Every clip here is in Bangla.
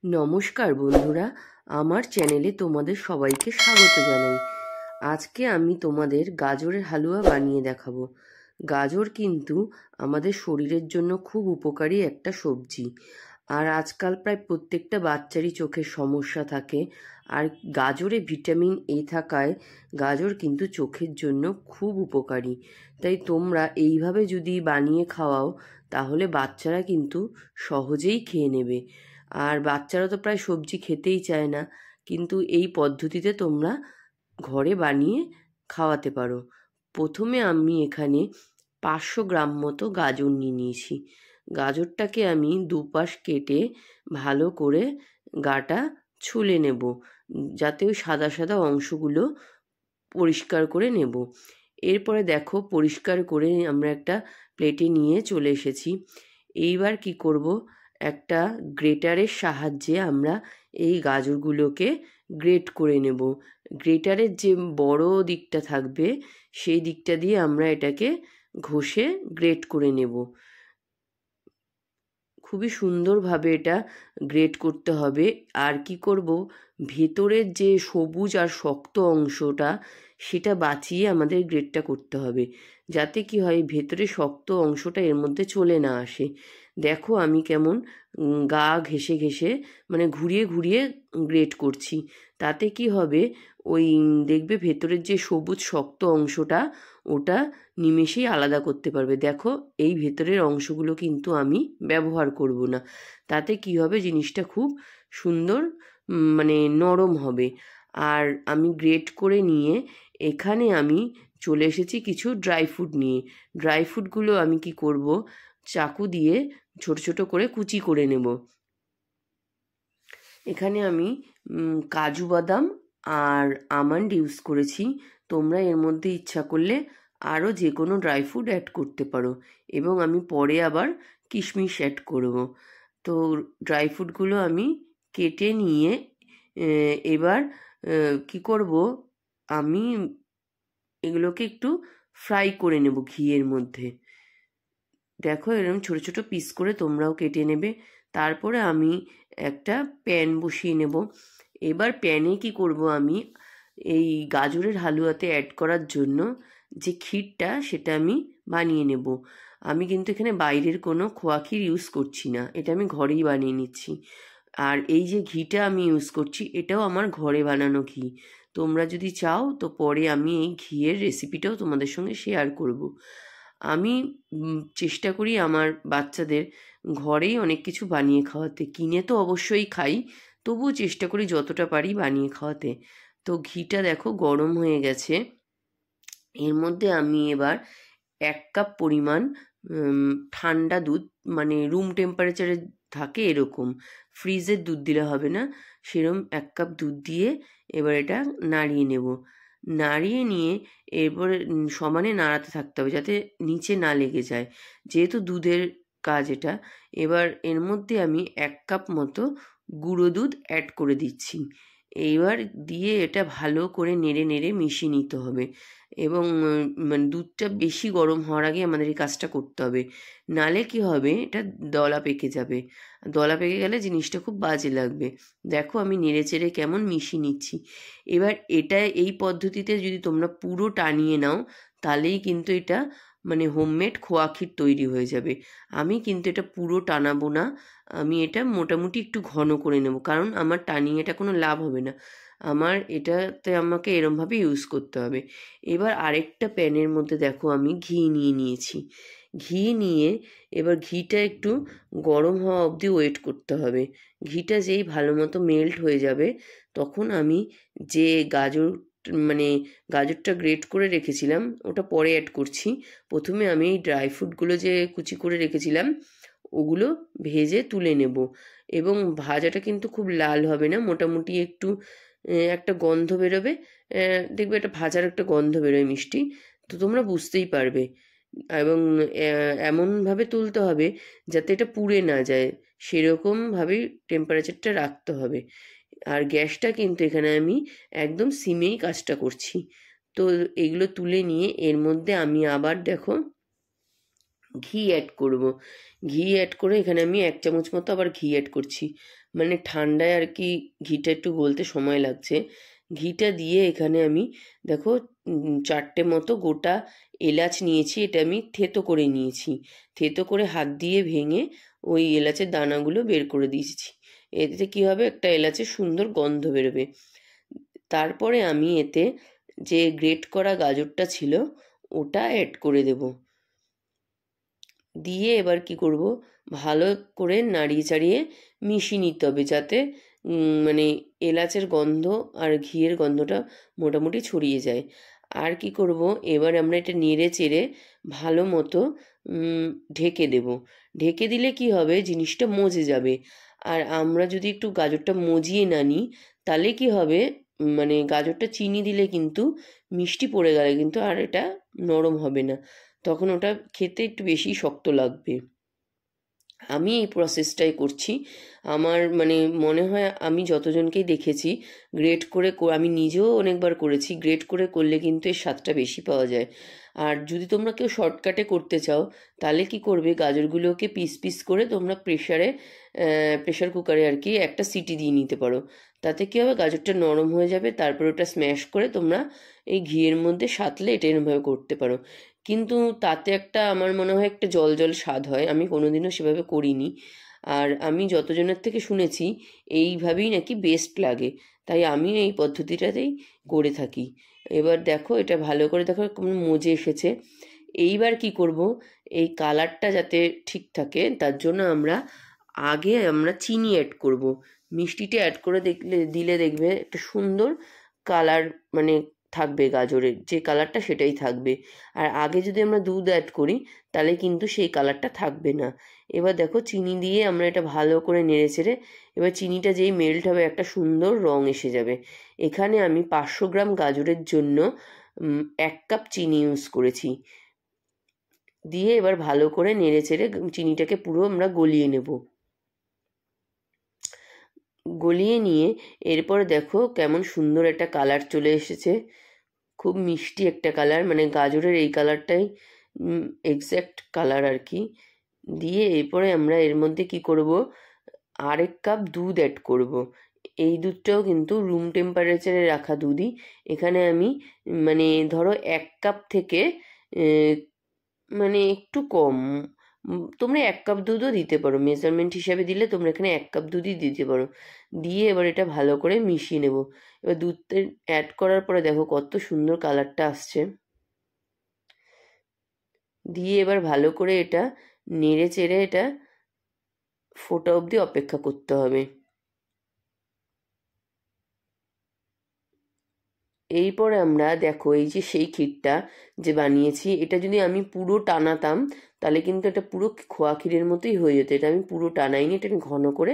নমস্কার বন্ধুরা, আমার চ্যানেলে তোমাদের সবাইকে স্বাগত জানাই। আজকে আমি তোমাদের গাজরের হালুয়া বানিয়ে দেখাবো। গাজর কিন্তু আমাদের শরীরের জন্য খুব উপকারী একটা সবজি। আর আজকাল প্রায় প্রত্যেকটা বাচ্চারই চোখের সমস্যা থাকে, আর গাজরে ভিটামিন এ থাকায় গাজর কিন্তু চোখের জন্য খুব উপকারী। তাই তোমরা এইভাবে যদি বানিয়ে খাওয়াও তাহলে বাচ্চারা কিন্তু সহজেই খেয়ে নেবে। আর বাচ্চারা তো প্রায় সবজি খেতেই চায় না, কিন্তু এই পদ্ধতিতে তোমরা ঘরে বানিয়ে খাওয়াতে পারো। প্রথমে আমি এখানে 500 গ্রাম মতো গাজর নিয়ে নিয়েছি। গাজরটাকে আমি দুপাশ কেটে ভালো করে গাটা ছুলে নেব, যাতে ওই সাদা সাদা অংশগুলো পরিষ্কার করে নেব। এরপরে দেখো, পরিষ্কার করে আমরা একটা প্লেটে নিয়ে চলে এসেছি। এইবার কি করব, একটা গ্রেটারের সাহায্যে আমরা এই গাজরগুলোকে গ্রেট করে নেব। গ্রেটারের যে বড় দিকটা থাকবে সেই দিকটা দিয়ে আমরা এটাকে ঘষে গ্রেট করে নেব। খুবই সুন্দরভাবে এটা গ্রেট করতে হবে। আর কি করব, ভেতরের যে সবুজ আর শক্ত অংশটা সেটা বাঁচিয়ে আমাদের গ্রেটটা করতে হবে, যাতে কি হয় ভেতরে শক্ত অংশটা এর মধ্যে চলে না আসে। দেখো আমি কেমন গা ঘেঁষে ঘেঁষে মানে ঘুরিয়ে ঘুরিয়ে গ্রেট করছি। তাতে কি হবে, ওই দেখবে ভেতরের যে সবুজ শক্ত অংশটা ওটা নিমেষেই আলাদা করতে পারবে। দেখো, এই ভেতরের অংশগুলো কিন্তু আমি ব্যবহার করব না। তাতে কি হবে, জিনিসটা খুব সুন্দর মানে নরম হবে। আর আমি গ্রেট করে নিয়ে এখানে আমি চলে এসেছি কিছু ড্রাই ফ্রুট নিয়ে। ড্রাই ফ্রুটগুলো আমি কি করব, চাকু দিয়ে ছোট ছোট করে কুচি করে নেব। এখানে আমি কাজু বাদাম আর আমন্ড ইউজ করেছি। তোমরা এর মধ্যে ইচ্ছা করলে আরও যে কোনো ড্রাই ফ্রুট অ্যাড করতে পারো, এবং আমি পরে আবার কিশমিশ অ্যাড করব। তো ড্রাই ফ্রুটগুলো আমি কেটে নিয়ে এবার কি করব, আমি এগুলোকে একটু ফ্রাই করে নেব ঘিয়ের মধ্যে। দেখো, এরকম ছোট ছোট পিস করে তোমরাও কেটে নেবে। তারপরে আমি একটা প্যান বসিয়ে নেব। এবার প্যানে কি করব, আমি এই গাজরের হালুয়াতে অ্যাড করার জন্য যে ক্ষীরটা সেটা আমি বানিয়ে নেব। আমি কিন্তু এখানে বাইরের কোনো খোয়া ক্ষীর ইউজ করছি না, এটা আমি ঘরেই বানিয়ে নিচ্ছি। আর এই যে ঘিটা আমি ইউজ করছি এটাও আমার ঘরে বানানো ঘি। তোমরা যদি চাও তো পরে আমি এই ঘিয়ের রেসিপিটাও তোমাদের সঙ্গে শেয়ার করব। আমি চেষ্টা করি আমার বাচ্চাদের ঘরেই অনেক কিছু বানিয়ে খাওয়াতে। কিনে তো অবশ্যই খাই, তবুও চেষ্টা করি যতটা পারি বানিয়ে খাওয়াতে। তো ঘিটা দেখো গরম হয়ে গেছে। এর মধ্যে আমি এবার 1 কাপ পরিমাণ ঠান্ডা দুধ, মানে রুম টেম্পারেচারে থাকে এরকম, ফ্রিজের দুধ দিলে হবে না, সেরকম 1 কাপ দুধ দিয়ে এবার এটা নাড়িয়ে নেব। নাড়িয়ে নিয়ে এরপরে সমানে নাড়াতে থাকতে হবে যাতে নিচে না লেগে যায়, যেহেতু দুধের কাজ এটা। এবার এর মধ্যে আমি 1 কাপ মতো গুঁড়ো দুধ অ্যাড করে দিচ্ছি। এইবার দিয়ে এটা ভালো করে নেড়ে নেড়ে মিশিয়ে নিতে হবে, এবং মানে দুধটা বেশি গরম হওয়ার আগে আমাদের এই কাজটা করতে হবে, নালে কি হবে এটা দলা পেকে যাবে। দলা পেকে গেলে জিনিসটা খুব বাজে লাগবে। দেখো আমি নেড়ে চেড়ে কেমন মিশিয়ে নিচ্ছি। এবার এটা এই পদ্ধতিতে যদি তোমরা পুরো টানিয়ে নাও তাহলেই কিন্তু এটা মানে হোমমেড খোয়া ক্ষীর তৈরি হয়ে যাবে। আমি কিন্তু এটা পুরো টানাবো না, আমি এটা মোটামুটি একটু ঘন করে নেব, কারণ আমার টানিয়ে এটা কোনো লাভ হবে না। আমার এটাতে আমাকে এরমভাবে ইউজ করতে হবে। এবার আরেকটা প্যানের মধ্যে দেখো আমি ঘি নিয়ে নিয়েছি। ঘি নিয়ে এবার ঘিটা একটু গরম হওয়া অবধি ওয়েট করতে হবে। ঘিটা যেই ভালো মতো মেল্ট হয়ে যাবে তখন আমি যে মানে গাজরটা গ্রেট করে রেখেছিলাম ওটা পরে অ্যাড করছি। প্রথমে আমি এই ড্রাই ফ্রুটগুলো যে কুচি করে রেখেছিলাম ওগুলো ভেজে তুলে নেব, এবং ভাজাটা কিন্তু খুব লাল হবে না, মোটামুটি একটু একটা গন্ধ বেরোবে। দেখবে এটা ভাজার একটা গন্ধ বেরোয় মিষ্টি, তো তোমরা বুঝতেই পারবে। এবং এমনভাবে তুলতে হবে যাতে এটা পুড়ে না যায়, সেরকমভাবেই টেম্পারেচারটা রাখতে হবে। আর গ্যাসটা কিন্তু এখানে আমি একদম সিমেই কাজটা করছি। তো এগুলো তুলে নিয়ে এর মধ্যে আমি আবার দেখো ঘি অ্যাড করব। ঘি অ্যাড করে এখানে আমি 1 চামচ মতো আবার ঘি অ্যাড করছি। মানে ঠান্ডায় আর কি ঘিটা একটু গলতে সময় লাগছে। ঘিটা দিয়ে এখানে আমি দেখো 4টে মতো গোটা এলাচ নিয়েছি, এটা আমি থেতো করে নিয়েছি। থেতো করে হাত দিয়ে ভেঙে ওই এলাচের দানাগুলো বের করে দিয়েছি। এতে কী হবে, একটা এলাচের সুন্দর গন্ধ বেরোবে। তারপরে আমি এতে যে গ্রেট করা গাজরটা ছিল ওটা অ্যাড করে দেব। দিয়ে এবার কি করব, ভালো করে নাড়িয়ে চাড়িয়ে মিশিয়ে নিতে হবে, যাতে মানে এলাচের গন্ধ আর ঘিয়ের গন্ধটা মোটামুটি ছড়িয়ে যায়। আর কি করব, এবার আমরা এটা নেড়ে চেড়ে ভালো মতো ঢেকে দেব। ঢেকে দিলে কি হবে, জিনিসটা মজে যাবে। আর আমরা যদি একটু গাজরটা মজিয়ে না নিই তাহলে কি হবে, মানে গাজরটা চিনি দিলে কিন্তু মিষ্টি পড়ে গেলে কিন্তু আর এটা নরম হবে না, তখন ওটা খেতে একটু বেশি শক্ত লাগবে। আমি এই প্রসেসটাই করছি। আমার মানে মনে হয় আমি যতজনকেই দেখেছি গ্রেট করে, আমি নিজেও অনেকবার করেছি, গ্রেট করে করলে কিন্তু এর স্বাদটা বেশি পাওয়া যায়। আর যদি তোমরা কেউ শর্টকাটে করতে চাও তাহলে কি করবে, গাজরগুলোকে পিস পিস করে তোমরা প্রেশার কুকারে আর কি একটা সিটি দিয়ে নিতে পারো। তাতে কী হবে, গাজরটা নরম হয়ে যাবে, তারপরে ওটা স্ম্যাশ করে তোমরা এই ঘিয়ের মধ্যে সাঁতলে এটা এরমভাবে করতে পারো। কিন্তু তাতে একটা আমার মনে হয় একটা জল জল স্বাদ হয়, আমি কোনোদিনও সেভাবে করিনি। আর আমি যতজনের থেকে শুনেছি এইভাবেই নাকি বেস্ট লাগে, তাই আমিও এই পদ্ধতিটাতেই করে থাকি। এবার দেখো এটা ভালো করে দেখো কেমন মজে এসেছে। এইবার কি করব, এই কালারটা যাতে ঠিক থাকে তার জন্য আগে আমরা চিনি অ্যাড করব। মিষ্টিটা অ্যাড করে দিলে দেখবে একটা সুন্দর কালার মানে থাকবে, গাজরের যে কালারটা সেটাই থাকবে। আর আগে যদি আমরা দুধ অ্যাড করি তাহলে কিন্তু সেই কালারটা থাকবে না। এবার দেখো চিনি দিয়ে আমরা এটা ভালো করে নেড়ে চেড়ে, এবার চিনিটা যেই মেল্ট হবে একটা সুন্দর রং এসে যাবে। এখানে আমি 500 গ্রাম গাজরের জন্য 1 কাপ চিনি ইউজ করেছি। দিয়ে এবার ভালো করে নেড়ে চেড়ে চিনিটাকে পুরো আমরা গলিয়ে নেব। গলিয়ে নিয়ে এরপরে দেখো কেমন সুন্দর একটা কালার চলে এসেছে, খুব মিষ্টি একটা কালার, মানে গাজরের এই কালারটাই এক্স্যাক্ট কালার আর কি। দিয়ে এরপরে আমরা এর মধ্যে কি করব, 1 কাপ দুধ অ্যাড করব। এই দুধটাও কিন্তু রুম টেম্পারেচারে রাখা দুধই। এখানে আমি মানে ধরো 1 কাপ থেকে মানে একটু কম, তোমরা 1 কাপ দুধও দিতে পারো, মেজারমেন্ট হিসাবে দিলে তোমরা এখানে 1 কাপ দুধই দিতে পারো। দিয়ে এবার এটা ভালো করে মিশিয়ে নেব। এবার দুধটা অ্যাড করার পরে দেখো কত সুন্দর কালারটা আসছে। দিয়ে এবার ভালো করে এটা নেড়ে চেড়ে এটা ফোটা অবধি অপেক্ষা করতে হবে। এরপরে আমরা দেখো এই যে সেই ক্ষীরটা যে বানিয়েছি, এটা যদি আমি পুরো টানাতাম তাহলে কিন্তু এটা পুরো খোয়া ক্ষীরের মতোই হয়ে যেত। এটা আমি পুরো টানাইনি, এটা আমি ঘন করে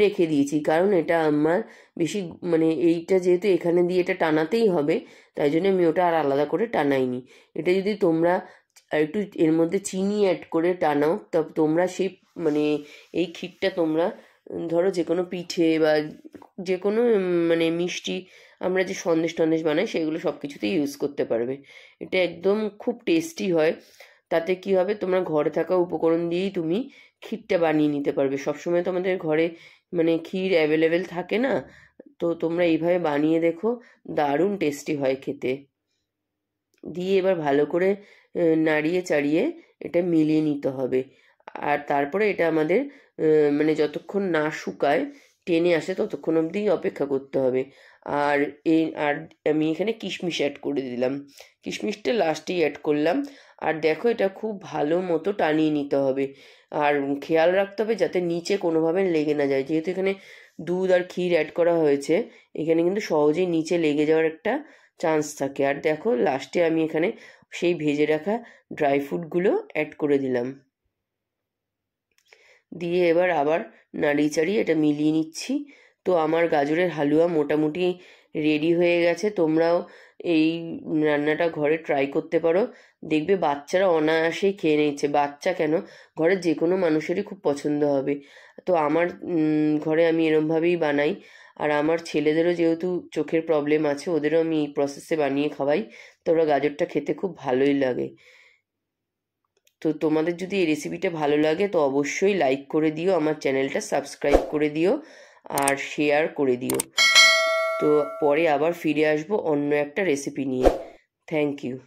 রেখে দিয়েছি, কারণ এটা আমার বেশি মানে এইটা যেহেতু এখানে দিয়ে এটা টানাতেই হবে, তাই জন্য আমি ওটা আর আলাদা করে টানাইনি। এটা যদি তোমরা একটু এর মধ্যে চিনি অ্যাড করে টানাও, তবে তোমরা সেই মানে এই ক্ষীরটা তোমরা ধরো যে কোনো পিঠে বা যে কোনো মানে মিষ্টি আমরা যে সন্দেশ টন্দেশ বানাই সেগুলো সব কিছুতেই ইউজ করতে পারবে। এটা একদম খুব টেস্টি হয়। তাতে কি হবে, তোমরা ঘরে থাকা উপকরণ দিয়েই তুমি ক্ষীরটা বানিয়ে নিতে পারবে। সবসময় তো আমাদের ঘরে মানে ক্ষীর অ্যাভেলেবেল থাকে না, তো তোমরা এইভাবে বানিয়ে দেখো, দারুণ টেস্টি হয় খেতে। দিয়ে এবার ভালো করে নাড়িয়ে চাড়িয়ে এটা মিলিয়ে নিতে হবে। আর তারপরে এটা আমাদের মানে যতক্ষণ না শুকায় টেনে আসে ততক্ষণ অবধি অপেক্ষা করতে হবে। আর আমি এখানে কিশমিশ অ্যাড করে দিলাম, কিশমিশটা লাস্টেই অ্যাড করলাম। আর দেখো এটা খুব ভালো মতো টানিয়ে নিতে হবে, আর খেয়াল রাখতে হবে যাতে নিচে কোনোভাবে লেগে না যায়, যেহেতু এখানে দুধ আর ক্ষীর অ্যাড করা হয়েছে, এখানে কিন্তু সহজেই নিচে লেগে যাওয়ার একটা চান্স থাকে। আর দেখো লাস্টে আমি এখানে সেই ভেজে রাখা ড্রাই ফ্রুটগুলো অ্যাড করে দিলাম। দিয়ে এবার আবার নাড়িয়ে চাড়িয়ে এটা মিলিয়ে নিচ্ছি। তো আমার গাজরের হালুয়া মোটামুটি রেডি হয়ে গেছে। তোমরাও এই রান্নাটা ঘরে ট্রাই করতে পারো, দেখবে বাচ্চারা অনায়াসেই খেয়ে নিচ্ছে। বাচ্চা কেন, ঘরের যে কোনো মানুষেরই খুব পছন্দ হবে। তো আমার ঘরে আমি এরমভাবেই বানাই। আর আমার ছেলেদেরও যেহেতু চোখের প্রবলেম আছে, ওদেরও আমি এই প্রসেসে বানিয়ে খাওয়াই, তো ওরা গাজরটা খেতে খুব ভালোই লাগে। তো তোমাদের যদি এই রেসিপিটা ভালো লাগে তো অবশ্যই লাইক করে দিও, আমার চ্যানেলটা সাবস্ক্রাইব করে দিও। আর শেয়ার করে দিও। তো পরে আবার ফিরে আসবো অন্য একটা রেসিপি নিয়ে। Thank you.